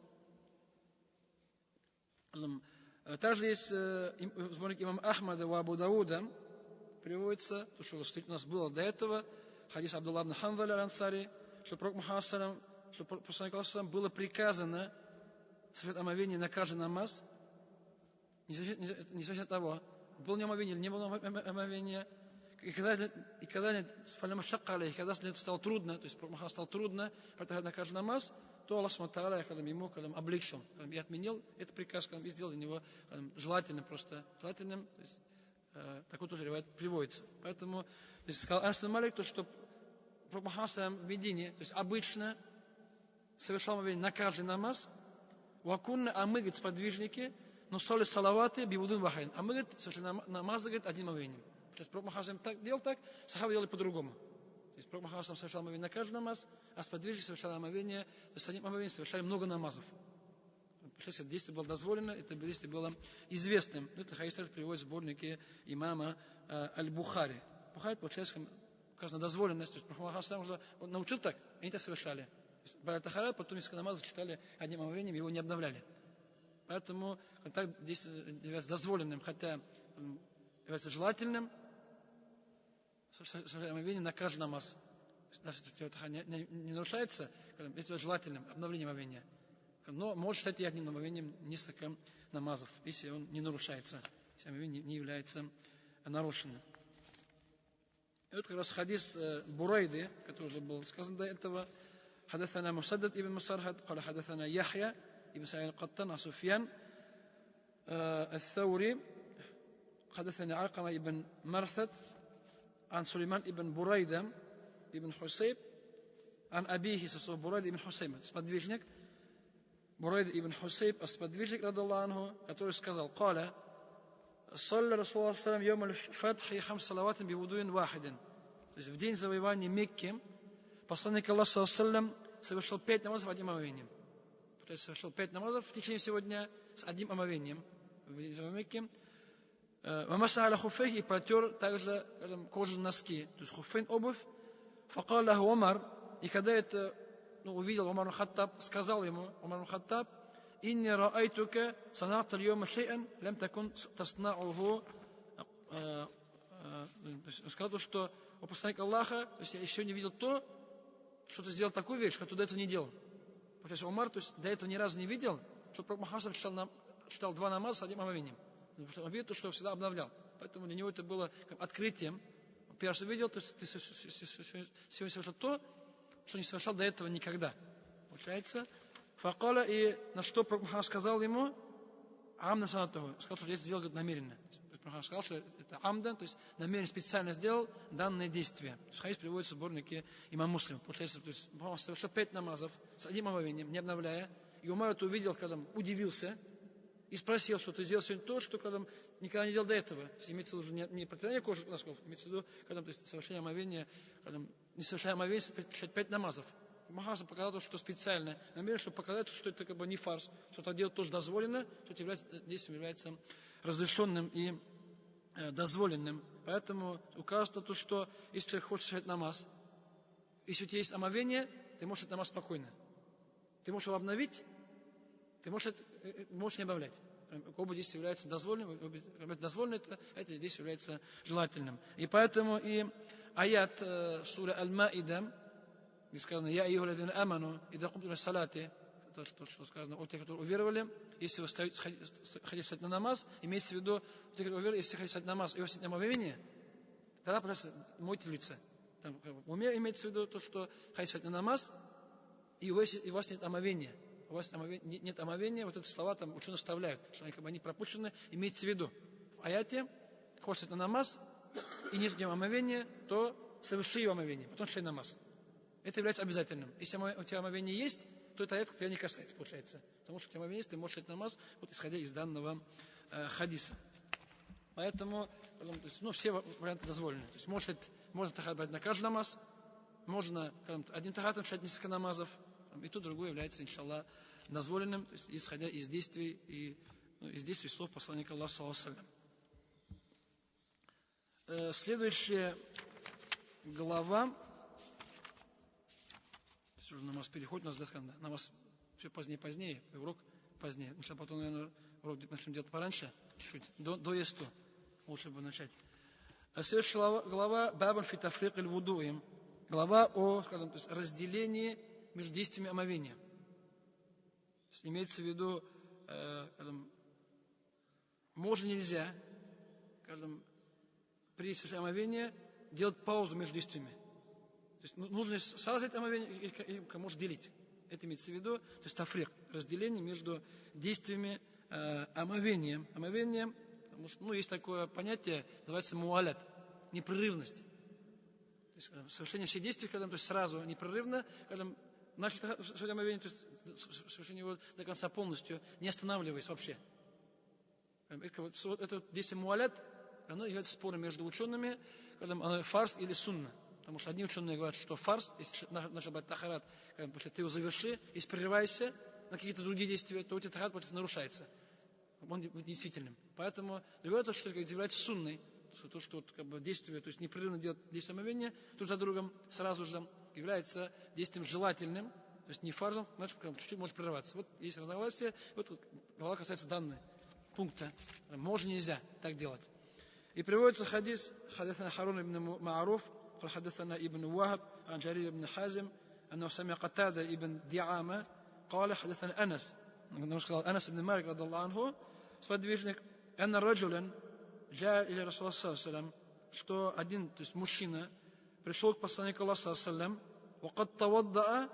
также есть сборник имама Ахмада у Абу Дауда, приводится, то, что у нас было до этого, хадис Абдулла ибн Ханзаля аль-Ансари, что Пророк Мухаммад саллям, что Пророку было приказано совершать омовение на каждый намаз, независимо от того, было ли омовение или не было омовения. И когда это стало трудно, то есть Пророк Мухаммад стало трудно на каждый намаз, то Аллах Субхану ему облегчил и отменил этот приказ, и сделал для него желательным, то есть такой тоже ривайат приводится. Поэтому, если сказал Анас ибн Малик, то что Пророк Мухаммад в Медине, то есть обычно совершал омовение на каждый намаз, вакунна, а мы, говорит, сподвижники, но соли салаваты бивудун вахайн. А мы, говорит, совершили намаз, говорит, одним омовением. То есть Пророк Мухаммад делал так, сахабы делали по-другому. То есть Пророк Мухаммад совершал омовение на каждый намаз, а сподвижники совершали омовение, то есть одним омовением совершали много намазов. Это действие было дозволено, это действие было известным. Это хадис также приводит в сборнике имама Аль-Бухари. Бухари, получается, указана дозволенность. То есть Пророк Мухаммад он научил так, они так совершали. Брали тахара, потом несколько намазов читали одним омовением, его не обновляли. Поэтому так действие является дозволенным, хотя является желательным, омовение на каждый намаз. Не нарушается, если желательным обновлением омовения. Но может считать и одним омовением несколько намазов, если он не нарушается, если омовение не является нарушенным. И вот как раз хадис Бурайды, который уже был сказан до этого, حدثنا مسدد ابن مسرهد قال حدثنا يحيى ابن سعيد القطان عن سفيان الثوري حدثنا علقمة ابن مرثد عن سليمان ابن بريدة ابن حسيب عن أبيه بريدة ابن حسيب сподвижник Бурайда ибн Хусейб, сподвижник, радаллаху анху, который сказал: «Каля, салля Расулуллах саллям йом аль-фатхи хам салаватин бивудуин вахидин». То есть в день завоевания Мекки посланник Аллаха ﷺ совершил 5 намазов одним омовением. То есть совершил 5 намазов в течение всего дня с одним омовением в день завоевания Мекки. Вамаса аля хуфейхи, и протер также кожаные носки, то есть хуфейн, обувь. Факал лаху Умар, и когда это увидел Умар ибн-Хаттаб, сказал ему Умар ибн-Хаттаб: «Инни раайтука саната аль-йома шей'ан лям такун таснаугу». Сказал, что у посланника Аллаха, то есть я еще не видел то, что ты сделал такую вещь, которую до этого не делал. То есть Умар, то есть до этого ни разу не видел, что Пророк Мухаммад читал 2 намаза с одним омовением. Потому что он видел, что всегда обновлял. Поэтому для него это было открытием. Первый раз увидел, то есть ты сегодня совершил то, что не совершал до этого никогда. Получается. Факала, и на что Пророк Мухаммад сказал ему: амна санатуху. Сказал, что я сделал, говорит, намеренно. Пророк сказал, что это амдан, то есть намеренно, специально сделал данное действие. Хадис приводится в сборнике имам Муслим. Получается, то есть Мухаммад совершил 5 намазов с одним омовением, не обновляя. И Умар это увидел, когда удивился и спросил, что ты сделал сегодня то, что когда никогда не делал до этого. То есть имеется в виду не протирание кожи носков, имеется в виду, когда то есть совершение омовения, когда не совершая омовения, 5 намазов. Мухаммад показал то, что специально намеренно, чтобы показать, что это как бы не фарс, что это делать тоже дозволено, что это действием является разрешенным и дозволенным. Поэтому указано то, что если человек хочет совершать намаз, если у тебя есть омовение, ты можешь этот намаз спокойно. Ты можешь его обновить, ты можешь не обновлять. Оба действия являются дозволенным, это действие является желательным. И поэтому и аят сура Аль-Маида, где сказано: «Я айюха лазина аману, ида кумтум иля салати», то, что сказано о тех, которые уверовали, если вы хотите стать на намаз, имеется в виду, если хотите стать на намаз и у вас нет омовения, тогда, пожалуйста, мойте лица. Там, в уме имеется в виду то, что хотите стать на намаз, и у вас нет омовения. У вас нет омовения, вот эти слова там ученые вставляют, что они пропущены, имеется в виду. В аяте, хочешь на намаз, и нет омовения, то соверши омовение, потом соверши намаз. Это является обязательным. Если у тебя омовение есть, то это аят тебя не касается, получается. Потому что у тебя омовение есть, ты можешь совершить намаз, вот исходя из данного хадиса. Поэтому, все варианты дозволены. То есть можно тахат брать на каждый намаз, можно одним тахатом совершать несколько намазов, и то другое является, иншаллах, дозволенным, то есть, исходя из действий из действий слов посланника Аллаха саллаллаху алейхи. Следующая глава, уже намаз переходит, у нас намаз все позднее, урок позднее. Мы потом, наверное, урок начнем делать пораньше, чуть-чуть, до есту. Лучше бы начать. Следующая глава Бабан фи тафрик аль-вудуим. Глава о, скажем, то есть разделении между действиями омовения. Имеется в виду, можно, нельзя, при совершении омовения делать паузу между действиями. То есть нужно сразу сделать омовение или может делить. Это имеется в виду, то есть тафрик, разделение между действиями омовения. Омовение, потому что, есть такое понятие, называется муалят, непрерывность. То есть совершение всех действий, то есть сразу непрерывно, начали совершать омовение, то есть совершение его до конца полностью, не останавливаясь вообще. Это действие муалят, оно является спором между учеными, оно фарс или сунна. Потому что одни ученые говорят, что фарс, если наш брать тахарат, если ты его заверши, если прерываешься на какие-то другие действия, то у тебя тахарат нарушается. Он будет действительным. Поэтому другое то, что является сунной, то, что действие, то есть непрерывно делать действие омовения друг за другом сразу же является действием желательным, то есть не фарзом, значит, чуть-чуть может прерываться. Вот есть разногласие, вот глава касается данного пункта. Можно, нельзя так делать. И приводится хадис Харун ибн Ма'руф, حدثنا ابن وهب عن جرير بن حازم أنه سمع قتادة ابن دعامة قال حدثنا أنس بن مالك رضي الله عنه сподвижник أن رجلا جاء إلى رسول الله صلى الله عليه وسلم, что один, то есть мужчина, пришел к посланнику Аллаха صلى الله عليه وسلم وقد توضأ,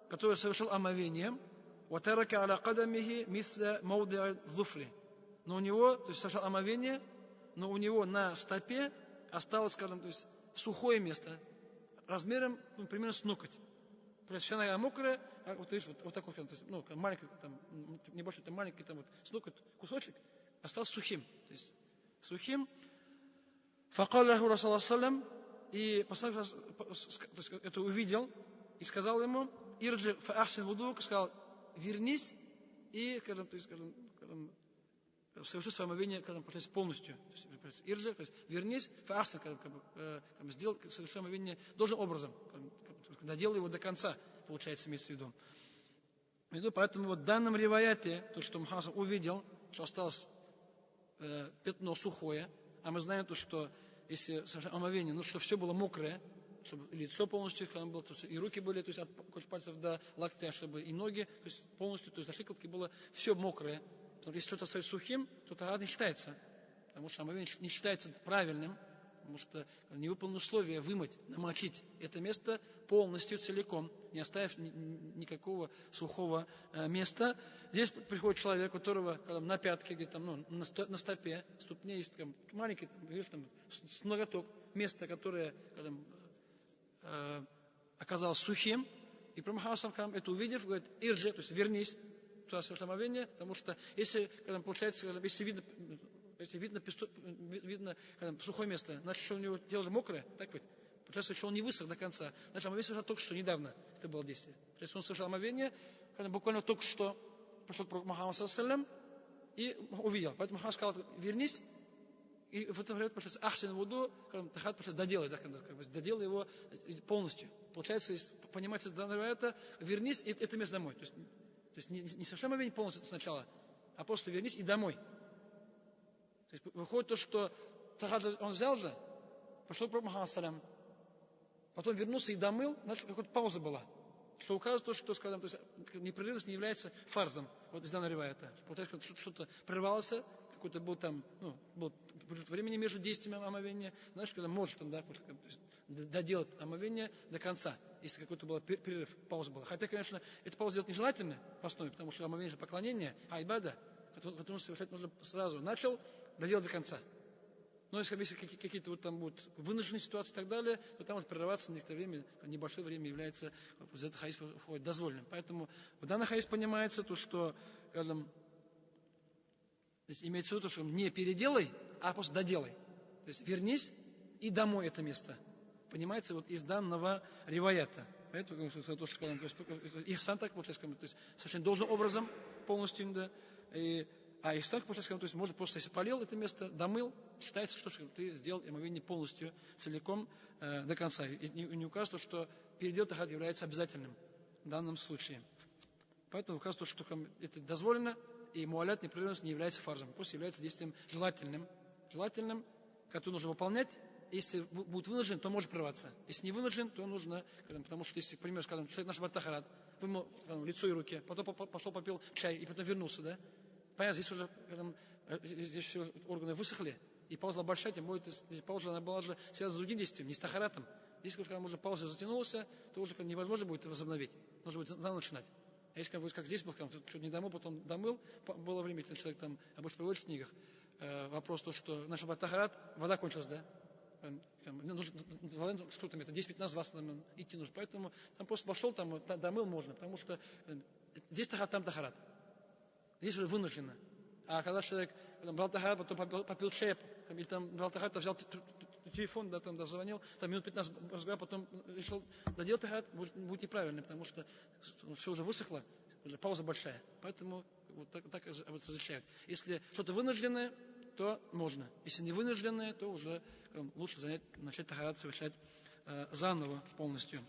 который совершил омовение, وترك على قدمه مثل موضع الظفر, но у него, то есть совершил омовение, но у него на стопе осталось, скажем, то есть сухое место, размером примерно с ноготь. То есть вся нога мокрая, а вот видишь, вот такой, то есть, маленький, небольшой, маленький, с ноготь кусочек остался сухим. То есть сухим. Факал лаху Расулуллах саллям, и посланник это увидел и сказал ему: «Ирджи фа ахсин вудук», сказал: «Вернись и, соверши свое омовение полностью». То есть, «Ирджи», то есть вернись, фа ахсин», сделал соверши омовение должным образом, доделай его до конца, получается, имеется в виду. Поэтому вот в данном риваяте, то, что Мухаммад увидел, что осталось пятно сухое, а мы знаем то, что если омовение, что все было мокрое, чтобы лицо полностью было, то есть и руки были, то есть от пальцев до локтя, чтобы и ноги, то есть полностью, то есть до щиколотки было все мокрое. Потому что если что-то остается сухим, то тогда не считается, потому что омовение не считается правильным, потому что не выполнено условие вымыть, намочить это место полностью, целиком, не оставив никакого сухого места. Здесь приходит человек, у которого на пятке, где-то на стопе, ступне есть маленький, с ноготок, место, которое оказалось сухим, и Пророк это увидев, говорит: «Ирджи», то есть вернись туда совершить омовение, потому что если, получается, если видно сухое место, значит, что у него тело же мокрое, так ведь? Получается, что он не высох до конца. Значит, омовение совершил только что, недавно это было действие. То есть он совершил омовение, буквально только что пришел к Мухаммаду и увидел. Поэтому Мухаммад сказал: «Вернись». И в этом говорит, получается, ахсин вуду, тахат, доделай, доделай его полностью. Получается, если понимается данное это, вернись и это место домой. То есть не совершай омовение полностью сначала, а просто вернись и домой. То есть выходит то, что тахат он взял же, пошел к Мухаммаду, потом вернулся и домыл, значит, какая-то пауза была. Что указывает то, что, скажем, то есть непрерывность не является фарзом вот из данного риваята. Получается, что-то прервалось, какой-то был там, был времени между действиями омовения, значит, когда может доделать омовение до конца, если какой-то был перерыв, пауза была. Хотя, конечно, эту паузу делать нежелательно в основе, потому что омовение же поклонение, айбада, которое совершать нужно сразу. Начал, доделать до конца. Но если какие-то вот там будут вынужденные ситуации и так далее, то там может прерываться на некоторое время, небольшое время является, за это хадис входит дозволенным. Поэтому в данном хадис понимается то, что имеется в виду, что не переделай, а просто доделай. То есть вернись и домой это место. Понимается вот из данного риваята. Поэтому то, что ихсан так получается, то есть совершенно должным образом полностью, да, а ихсан, получается, то есть можно просто, если полил это место, домыл, считается, что ты сделал омовение полностью, целиком, до конца. И не указано, что передел тахат является обязательным в данном случае. Поэтому указано, что это дозволено, и муалят непрерывность не является фарзом, просто является действием желательным, которое нужно выполнять. Если будет вынужден, то может прерваться. Если не вынужден, то нужно, потому что если, к примеру, скажем, человек наш батахарат, вымыл лицо и руки, потом пошел попил чай и потом вернулся, да? Понятно, здесь уже здесь все органы высохли, и пауза большая, тем более пауза она была же связана с другим действием, не с тахаратом. Если когда уже пауза затянулась, то уже невозможно будет возобновить, нужно будет заново начинать. А если как здесь был, что-то не домыл, потом домыл, было время, если человек там обычно приводит в книгах, вопрос то, что наш тахарат, вода кончилась, да? Сколько там это, 10-15-20 идти нужно. Поэтому там просто пошел, там домыл можно, потому что здесь тахарат, там тахарат. Здесь уже вынуждено. А когда человек брал тахарат, потом попил чай, или там брал тахарат, взял телефон, да, там звонил, там минут 15 разговаривал, потом решил доделать тахарат, будет неправильно, потому что все уже высохло, уже пауза большая. Поэтому вот так разрешают. Если что-то вынужденное, то можно. Если не вынужденное, то уже лучше начать тахарат совершать заново полностью.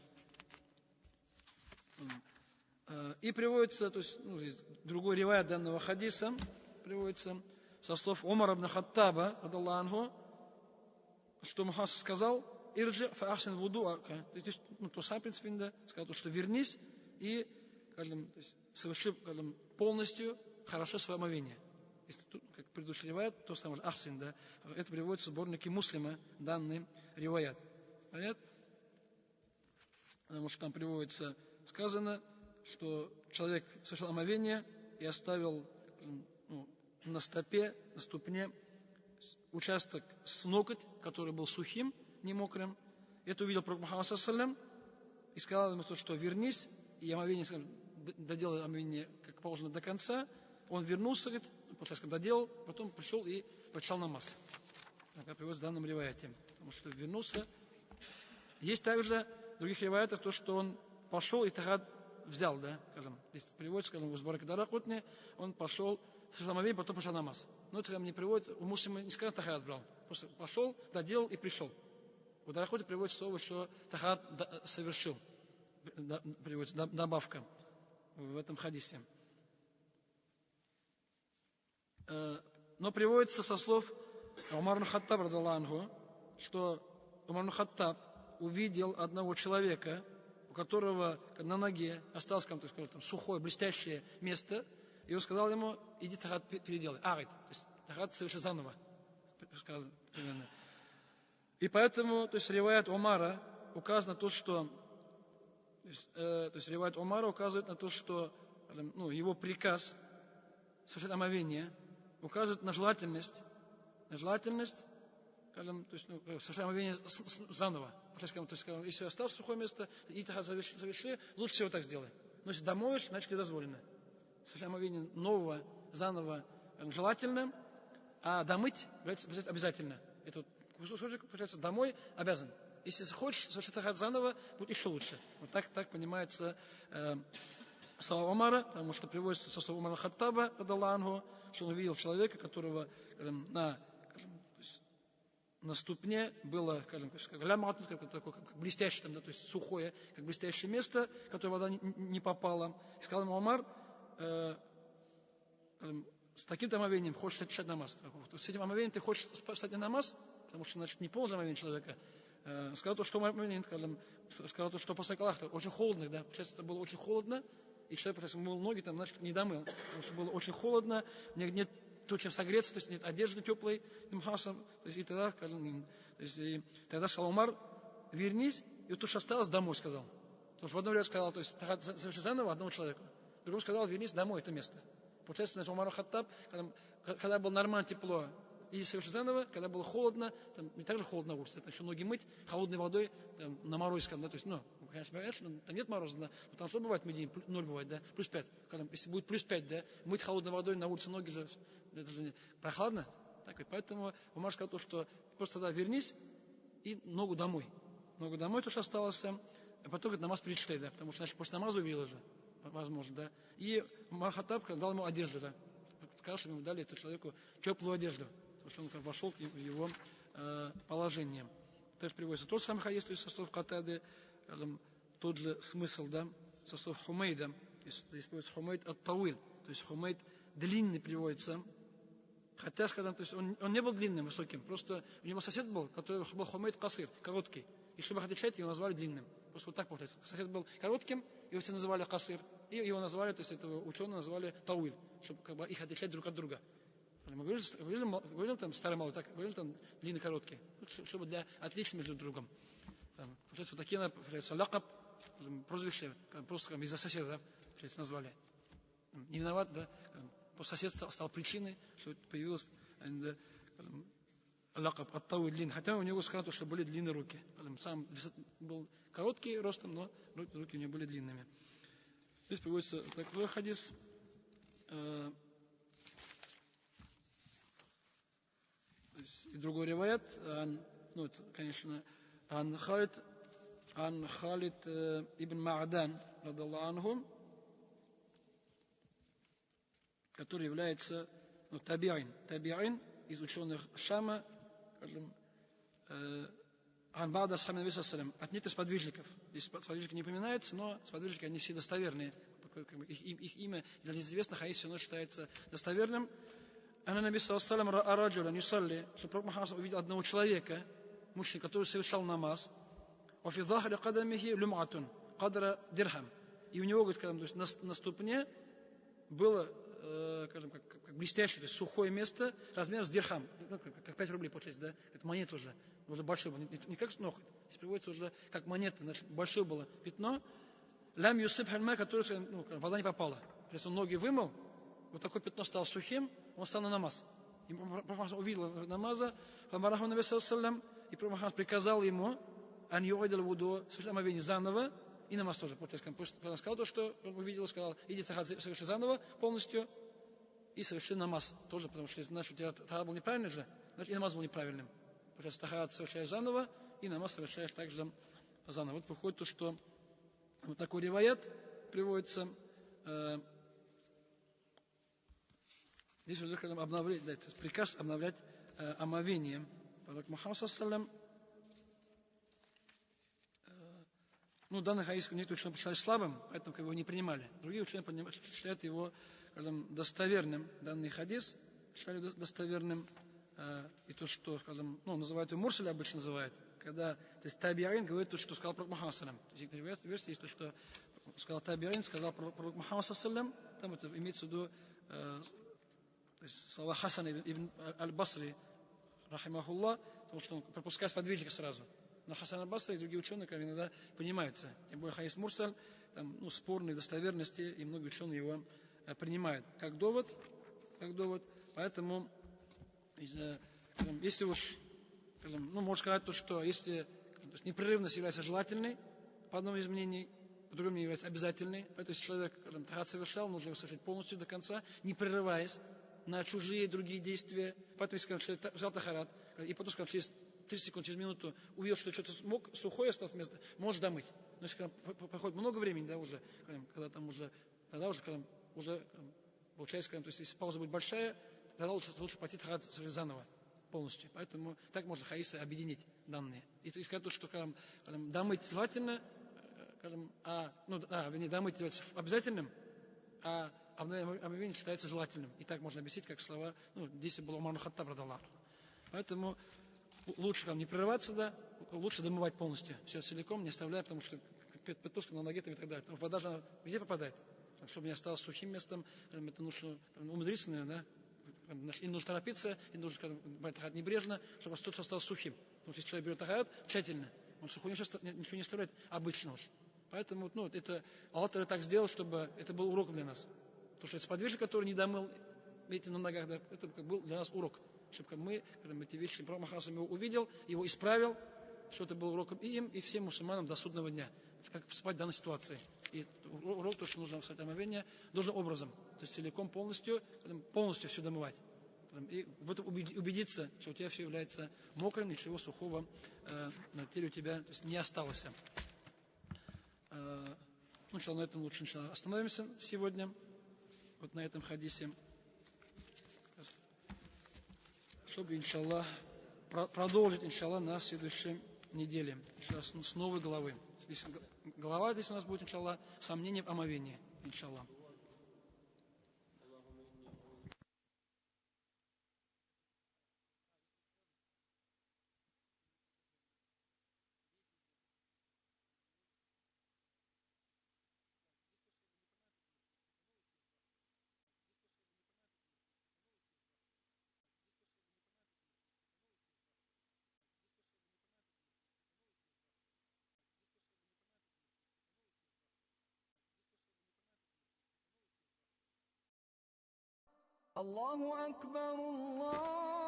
И приводится, то есть другой ривайат данного хадиса, приводится со слов Умара ибн Хаттаба, радаллаху анху, что Мухаммад сказал: «Ирджи фа ахсин вудуака». То есть, то сам, в принципе, да, сказал, что вернись и, соверши полностью хорошо свое омовение. Если, как предыдущий ривайат, то самое ахсин, да, это приводится в сборнике Муслима, данный ривайат. Понятно? Потому что там приводится, сказано, что человек совершил омовение и оставил на стопе, на ступне участок с ноготь, который был сухим, не мокрым. Это увидел Пророк Мухаммад ﷺ и сказал ему, что вернись, и омовение, доделай омовение как положено до конца. Он вернулся, говорит, доделал, потом пришел и почитал намаз. Так приводится в данном риваяте. Потому что вернулся Есть также в других риваятах то, что он пошел и тахат взял, да, скажем, здесь приводится, скажем, в Зборке Даракутни, он пошел, совершил омовение, потом пошел намаз. Но это не приводит, у муслима не сказано тахат брал, просто пошел, доделал и пришел. У Даракутни приводится слово, что тахат совершил, приводится добавка в этом хадисе. Но приводится со слов Умар ибн Хаттаб, радаллаху анху, что Умар ибн Хаттаб увидел одного человека, у которого на ноге осталось там сухое, блестящее место, и он сказал ему: иди тахат переделай. То есть тахат соверши заново. И поэтому, то есть риваят Умара указано на то, что риваят Умара указывает на то, что его приказ совершить омовение указывает на желательность, скажем, то есть, совершать омовение заново. То есть, если осталось сухое место, и тахат заверши, лучше всего так сделай. Но если домоешь, значит не дозволено. Совершать омовение нового, заново желательно, а домыть обязательно. Это кусочек, получается, домой обязан. Если хочешь совершить тахат заново, будет еще лучше. Вот так понимается слова Умара, потому что приводится со слов Умара Хаттаба, радаллаху анху, что он увидел человека, которого на ступне было, скажем, как блестящее, там, да, то есть сухое, как блестящее место, в которое вода не попала. И сказал ему Умар: с таким-то омовением хочешь совершать намаз. С этим омовением ты хочешь встать на намаз, потому что, значит, не полное омовение человека. Сказал то, что омовение, сказал то, что после Аллаха очень холодно, да, сейчас это было очень холодно, и человек, если мыл ноги, там, значит, не домыл, потому что было очень холодно, нет то, чем согреться, то есть нет одежды теплой, то есть, и тогда, скажем, тогда сказал Умар: вернись, и вот то, что осталось, домой сказал. Потому что в одном ряде сказал, то есть соверши заново одному человеку, в другом сказал: вернись домой, это место. Получается, значит, Умар Хаттаб, когда было нормально тепло, и совершить заново, когда было холодно, там не так же холодно на улице, это еще ноги мыть холодной водой, там, на морозе, да, то есть, конечно, там нет мороза, да, но там что бывает в Медине, 0 бывает, да, плюс 5, если будет плюс 5, да, мыть холодной водой на улице ноги же, это же прохладно, так, и поэтому Умар сказал то, что просто тогда вернись и ногу домой, то, что осталось, а потом, говорит, намаз перечитай, да, потому что, значит, после намаза увидел же, возможно, да, и Умар Хаттаб дал ему одежду, да, сказал, что ему дали этому человеку теплую одежду, потому что он вошел в его положение. Тоже приводится тот самый хадис, то есть со слов Катады, тот же смысл, да, со слов Хумейда, здесь приводится Хумейд ат-Тауиль, то есть Хумейд длинный приводится, хотя, скажем, то есть он не был длинным, высоким, просто у него сосед был, который был Хумейд Касир, короткий, и чтобы их отличать, его назвали длинным. Просто вот так получается. Сосед был коротким, его все называли Касир, и его назвали, то есть этого ученого назвали Тауиль, чтобы как бы их отличать друг от друга. Мы говорим там старый малый, так говорим там длинный короткий, чтобы для отличия между друг другом. Получается, вот такие, получается, лакаб, прозвище, просто из-за соседа, получается, назвали. Не виноват, да, просто сосед стал причиной, что появилось лакаб от того длинный. Хотя у него сказано, что были длинные руки. Сам был короткий ростом, но руки у него были длинными. Здесь приводится такой хадис. И другой риваят, это, конечно, ан Халид ибн Ма'дан, радаллаху анху, который является таби'ин из ученых Шама, скажем, от некоторых сподвижников. Здесь сподвижники не упоминаются, но сподвижники, они все достоверные. Их имя для неизвестных, а все равно считается достоверным. Анна Наби саллаллаху алейхи ва саллям что Пророк Мухаммад увидел одного человека, мужчину, который совершал намаз, и у него, говорит, на ступне было, скажем, как блестящее, то есть сухое место размером с дирхам, как 5 рублей получается, да, это монета уже большое было, не как ноготь, здесь приводится уже как монета, значит, большое было пятно, лям юсиб хальма, которое, вода не попала, то есть он ноги вымыл, вот такое пятно стало сухим, он стал на намаз. И Пророк увидел намаза, и Пророк приказал ему совершить омовение заново, и намаз тоже. Когда он сказал то, что он увидел, сказал: иди тахат соверши заново полностью, и соверши намаз тоже, потому что если знаешь, у тебя тахат был неправильный же, значит и намаз был неправильным. Получается, тахат совершаешь заново, и намаз совершаешь также заново. Вот выходит то, что вот такой риваят приводится. Здесь уже обновлять, да, это приказ обновлять омовение. Пророк Мухаммад ﷺ, ну, данный хадис некоторые ученые посчитали слабым, поэтому его не принимали. Другие ученые считают его, скажем, достоверным. Данный хадис считали достоверным. И то, что, скажем, ну, называют его мурсаль, обычно называют, когда, то есть табиин говорит то, что сказал пророк Мухаммад ﷺ. То есть в версии есть то, что сказал табиин, сказал пророк Мухаммад ﷺ, там это имеется в виду то есть слова Хасана ибн аль-Басри, рахимахуллах, потому что он пропускает сподвижника сразу. Но Хасан аль-Басри и другие ученые иногда понимаются. Тем более хадис мурсаль, там, ну, спорные достоверности, и многие ученые его принимают как довод. Поэтому, если уж, скажем, ну, можно сказать то, что если то есть непрерывность является желательной, по одному из мнений, по другому является обязательной, поэтому если человек, скажем, тахат совершал, нужно его совершить полностью до конца, не прерываясь на чужие другие действия. Поэтому, если человек взял тахарат, и потом, скажем, через 30 секунд, через минуту увидел, что что-то сухое осталось вместо, может домыть. Но если проходит много времени, да, уже, когда там уже, тогда уже, получается, то есть если пауза будет большая, тогда лучше пойти тахарат заново полностью. Поэтому так можно хадисы объединить данные. И то есть сказать, что домыть желательно, домыть является обязательным, а омовение считается желательным. И так можно объяснить, как слова, ну, действие было Умар Хаттаб радаллаху. Поэтому лучше не прерываться, да, лучше домывать полностью, все целиком, не оставляя, потому что петлушка на ноге и так далее. Потому что вода же везде попадает. Чтобы не осталось сухим местом, это нужно умудриться, наверное, да? И нужно торопиться, и нужно брать тахат небрежно, чтобы что-то осталось сухим. Потому что если человек берет тахат тщательно, он сухой ничего не оставляет обычного. Поэтому это Аллах так сделал, чтобы это был урок для нас. Потому что это сподвижник, который не домыл, видите, на ногах, да, это был для нас урок. Чтобы мы, когда эти вещи, пророк Мухаммад его увидел, его исправил, что это был уроком и им, и всем мусульманам до судного дня. Как поступать в данной ситуации. И урок, то, что нужно в омовение, должным образом. То есть целиком, полностью все домывать. И в этом убедиться, что у тебя все является мокрым, ничего сухого на теле у тебя то есть, не осталось. На этом лучше остановимся сегодня. Вот на этом хадисе. Чтобы, иншаллах, продолжить, иншаллах, на следующей неделе. С новой главы. Глава здесь у нас будет, иншаллах, сомнение в омовении. Иншаллах. الله أكبر الله